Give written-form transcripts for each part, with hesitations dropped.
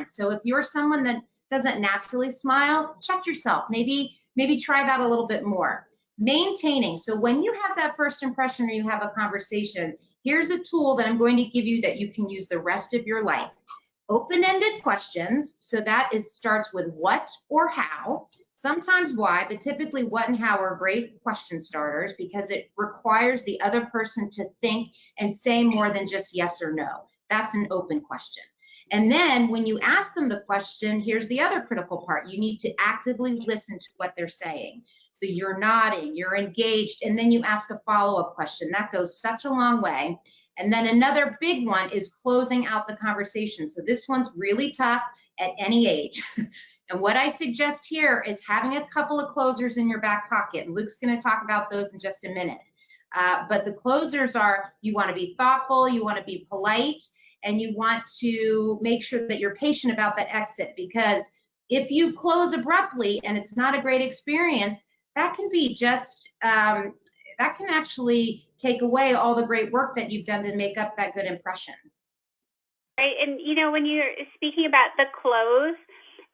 different. So if you're someone that doesn't naturally smile, check yourself. Maybe try that a little bit more. Maintaining. So when you have that first impression or you have a conversation, here's a tool that I'm going to give you that you can use the rest of your life. Open-ended questions. So that starts with what or how, sometimes why, but typically what and how are great question starters because it requires the other person to think and say more than just yes or no. That's an open question. And then when you ask them the question, here's the other critical part. You need to actively listen to what they're saying. So you're nodding, you're engaged, and then you ask a follow-up question. That goes such a long way. And then another big one is closing out the conversation. So this one's really tough at any age. And what I suggest here is having a couple of closers in your back pocket. And Luke's going to talk about those in just a minute. But the closers are, you want to be thoughtful, you want to be polite, and you want to make sure that you're patient about that exit, because if you close abruptly and it's not a great experience, that can be just, that can actually take away all the great work that you've done to make up that good impression. Right, and you know, when you're speaking about the close,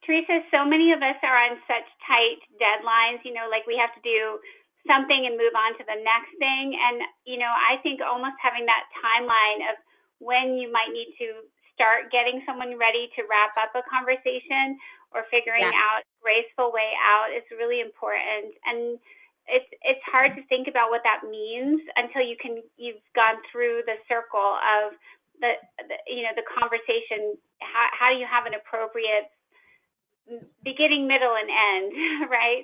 Teresa, so many of us are on such tight deadlines, you know, like we have to do something and move on to the next thing. And, you know, I think almost having that timeline of when you might need to start getting someone ready to wrap up a conversation or figuring out a graceful way out is really important. And it's hard to think about what that means until you've gone through the circle of the you know, the conversation. How do you have an appropriate beginning, middle, and end, right?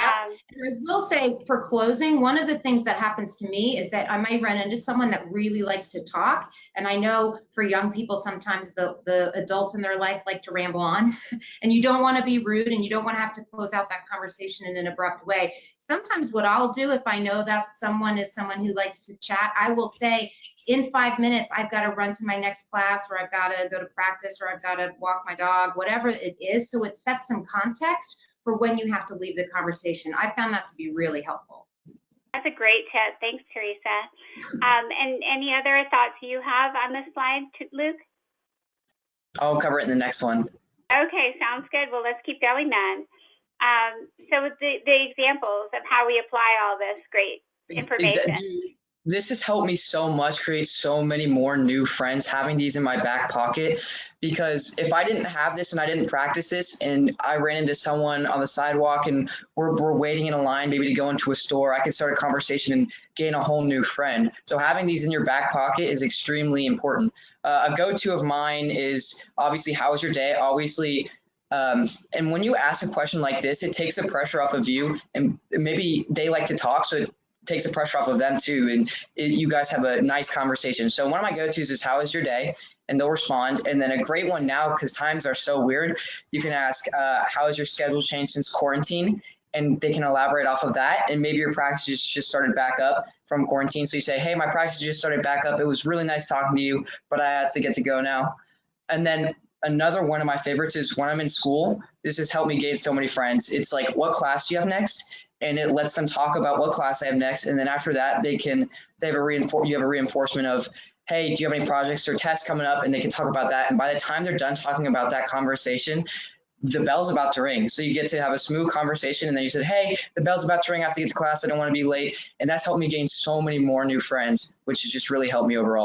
And I will say for closing, one of the things that happens to me is that I might run into someone that really likes to talk. And I know for young people, sometimes the adults in their life like to ramble on and you don't want to be rude and you don't want to have to close out that conversation in an abrupt way. Sometimes what I'll do if I know that someone is someone who likes to chat, I will say, in 5 minutes, I've got to run to my next class, or I've got to go to practice, or I've got to walk my dog, whatever it is. So it sets some context for when you have to leave the conversation. I found that to be really helpful. That's a great tip. Thanks, Teresa. And any other thoughts you have on this slide, Luke? I'll cover it in the next one. Okay, sounds good. Well, let's keep going then. So the examples of how we apply all this great information. This has helped me so much create so many more new friends, having these in my back pocket, because if I didn't have this and I didn't practice this and I ran into someone on the sidewalk and we're waiting in a line maybe to go into a store, I could start a conversation and gain a whole new friend. So having these in your back pocket is extremely important. A go-to of mine is obviously, how was your day? Obviously, and when you ask a question like this, it takes the pressure off of you, and maybe they like to talk, so it takes the pressure off of them too, and you guys have a nice conversation. So one of my go-tos is, how is your day? And they'll respond. And then a great one now, because times are so weird, you can ask, how has your schedule changed since quarantine? And they can elaborate off of that. And maybe your practice just started back up from quarantine. So you say, hey, my practice just started back up. It was really nice talking to you, but I have to get to go now. And then another one of my favorites is when I'm in school, this has helped me gain so many friends. It's like, what class do you have next? And it lets them talk about what class I have next. And then after that, you have a reinforcement of, hey, do you have any projects or tests coming up? And they can talk about that. And by the time they're done talking about that conversation, the bell's about to ring. So you get to have a smooth conversation. And then you said, hey, the bell's about to ring. I have to get to class. I don't want to be late. And that's helped me gain so many more new friends, which has just really helped me overall.